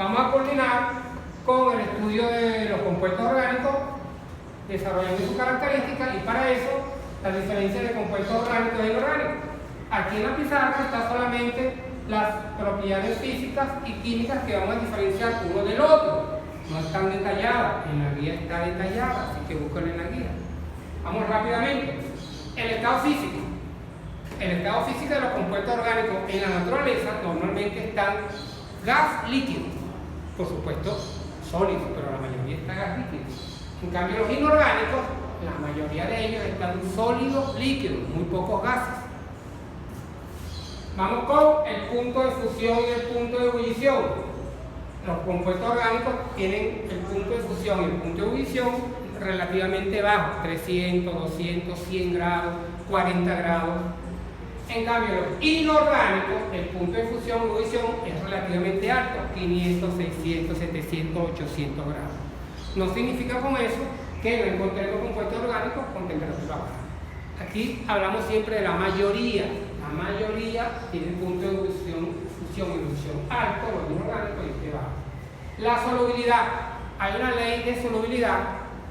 Vamos a coordinar con el estudio de los compuestos orgánicos, desarrollando sus características, y para eso la diferencia de compuestos orgánicos e inorgánicos. Aquí en la pizarra está solamente las propiedades físicas y químicas que vamos a diferenciar uno del otro. No están detalladas, en la guía está detallada, así que búsquenlo en la guía. Vamos rápidamente. El estado físico. El estado físico de los compuestos orgánicos en la naturaleza normalmente están gas líquido, por supuesto sólido, pero la mayoría está gas líquido. En cambio los inorgánicos, la mayoría de ellos están sólidos líquidos, muy pocos gases. Vamos con el punto de fusión y el punto de ebullición. Los compuestos orgánicos tienen el punto de fusión y el punto de ebullición relativamente bajos, 300, 200, 100 grados, 40 grados. En cambio, los inorgánicos, el punto de fusión y ebullición es relativamente alto, 500, 600, 700, 800 grados. No significa con eso que no encontremos compuestos orgánicos con temperatura baja. Aquí hablamos siempre de la mayoría. La mayoría tiene punto de fusión y ebullición alto, los inorgánicos y este bajo. La solubilidad. Hay una ley de solubilidad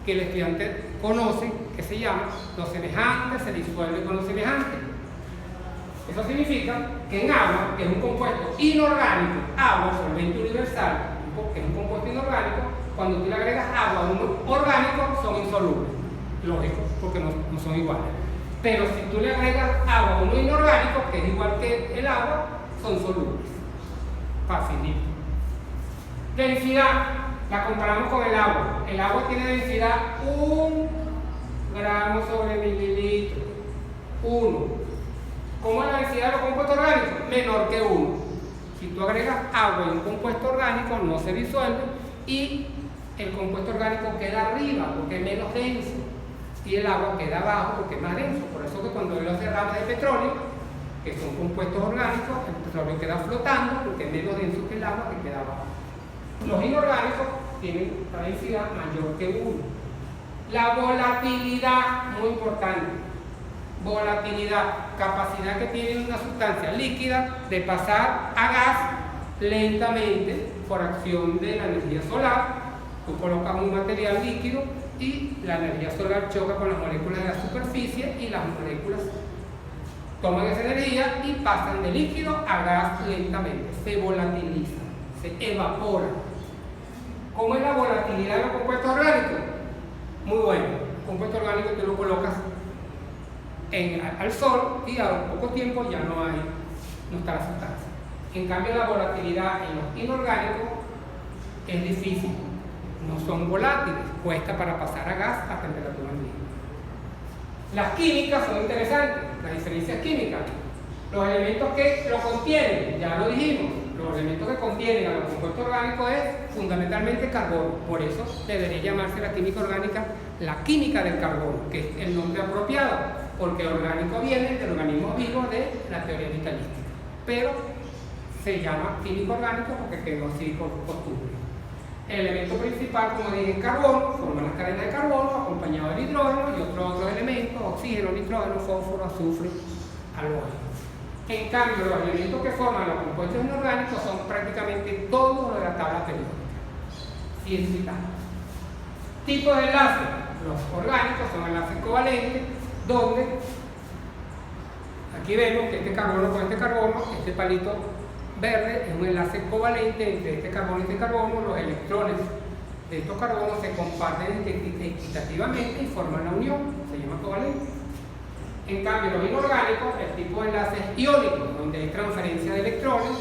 que el estudiante conoce, que se llama: lo semejante se disuelve con lo semejante. Eso significa que en agua, que es un compuesto inorgánico, agua, solvente universal, que es un compuesto inorgánico, cuando tú le agregas agua a un orgánico, son insolubles. Lógico, porque no son iguales. Pero si tú le agregas agua a uno inorgánico, que es igual que el agua, son solubles. Facilito. Densidad, la comparamos con el agua. El agua tiene densidad 1 gramo sobre mililitro. 1. ¿Cómo es la densidad de los compuestos orgánicos? Menor que 1. Si tú agregas agua en un compuesto orgánico, no se disuelve y el compuesto orgánico queda arriba porque es menos denso, y el agua queda abajo porque es más denso. Por eso que cuando los derrames de petróleo, que son compuestos orgánicos, el petróleo queda flotando porque es menos denso que el agua que queda abajo. Los inorgánicos tienen una densidad mayor que 1. La volatilidad, muy importante. Volatilidad, capacidad que tiene una sustancia líquida de pasar a gas lentamente por acción de la energía solar. Tú colocas un material líquido y la energía solar choca con las moléculas de la superficie y las moléculas toman esa energía y pasan de líquido a gas lentamente. Se volatilizan, se evaporan. ¿Cómo es la volatilidad de los compuestos orgánicos? Muy bueno. El compuesto orgánico tú lo colocas al sol y a poco tiempo ya no está la sustancia. En cambio, la volatilidad en los inorgánicos es difícil, no son volátiles, cuesta para pasar a gas a temperatura ambiente. Las químicas son interesantes, las diferencias químicas. Los elementos que lo contienen, ya lo dijimos, los elementos que contienen a los compuestos orgánicos es fundamentalmente carbono. Por eso debería llamarse la química orgánica la química del carbono, que es el nombre apropiado, porque orgánico viene del organismo vivo de la teoría vitalística, pero se llama químico orgánico porque quedó así por costumbre. El elemento principal, como dije, es carbono, forma las cadenas de carbono acompañado del hidrógeno y otros elementos: oxígeno, nitrógeno, fósforo, azufre, halógeno. En cambio, los elementos que forman los compuestos inorgánicos son prácticamente todos los de la tabla periódica. Ciencia. Tipos de enlaces. Los orgánicos son enlaces covalentes, donde aquí vemos que este carbono con este carbono, este palito verde es un enlace covalente entre este carbono y este carbono. Los electrones de estos carbonos se comparten equitativamente y forman la unión, se llama covalente. En cambio, los inorgánicos, el tipo de enlace es iónico, donde hay transferencia de electrones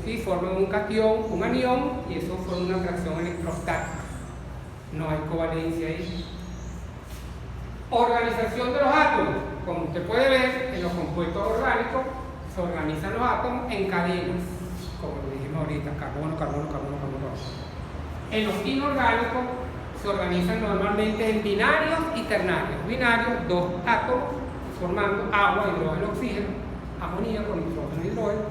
y forman un catión, un anión, y eso forma una atracción electrostática. No hay covalencia ahí. Organización de los átomos. Como usted puede ver, en los compuestos orgánicos se organizan los átomos en cadenas, como lo dijimos ahorita: carbono, carbono, carbono, carbono. En los inorgánicos se organizan normalmente en binarios y ternarios. Binarios, dos átomos formando agua, hidrógeno, oxígeno, amoníaco, nitrógeno, hidrógeno,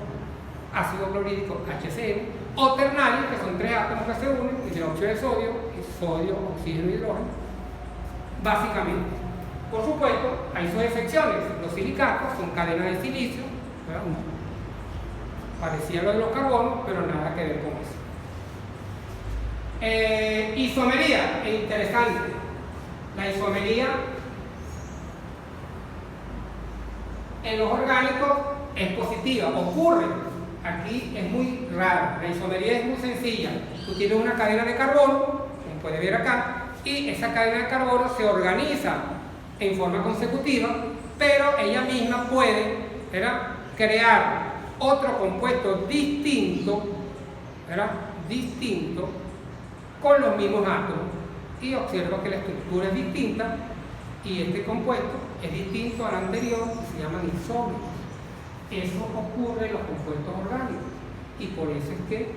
ácido clorhídrico, HCl, o ternarios, que son tres átomos que se unen: hidróxido de sodio, oxígeno y hidrógeno, básicamente. Por supuesto, hay sus excepciones. Los silicatos son cadenas de silicio, ¿verdad? Parecía lo de los carbonos, pero nada que ver con eso. Isomería, es interesante. La isomería en los orgánicos es positiva, ocurre. Aquí es muy raro. La isomería es muy sencilla. Tú tienes una cadena de carbono, como puedes ver acá, y esa cadena de carbono se organiza en forma consecutiva, pero ella misma puede, ¿verdad?, crear otro compuesto distinto, ¿verdad?, distinto, con los mismos átomos, y observa que la estructura es distinta y este compuesto es distinto al anterior, que se llaman isómeros. Eso ocurre en los compuestos orgánicos y por eso es que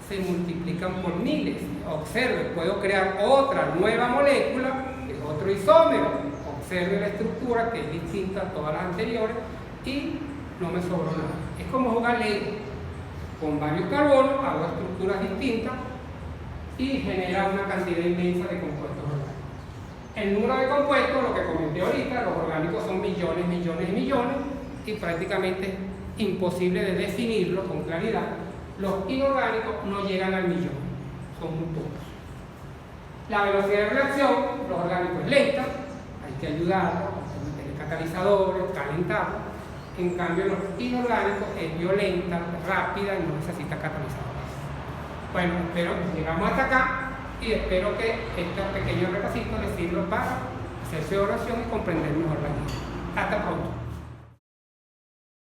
se multiplican por miles. Observe, puedo crear otra nueva molécula, que es otro isómero. Observe la estructura que es distinta a todas las anteriores y no me sobró nada. Es como jugar Lego. Con varios carbonos hago estructuras distintas y genera una cantidad inmensa de compuestos orgánicos. El número de compuestos, lo que comenté ahorita, los orgánicos son millones, millones y millones y prácticamente es imposible de definirlo con claridad. Los inorgánicos no llegan al millón, son muy pocos. La velocidad de reacción, los orgánicos es lenta, hay que ayudarlos, meter catalizadores, calentarlos. En cambio, los inorgánicos es violenta, rápida y no necesita catalizadores. Bueno, espero que llegamos hasta acá y espero que este pequeño repasito les sirva para hacerse oración y comprender mejor la vida. Hasta pronto.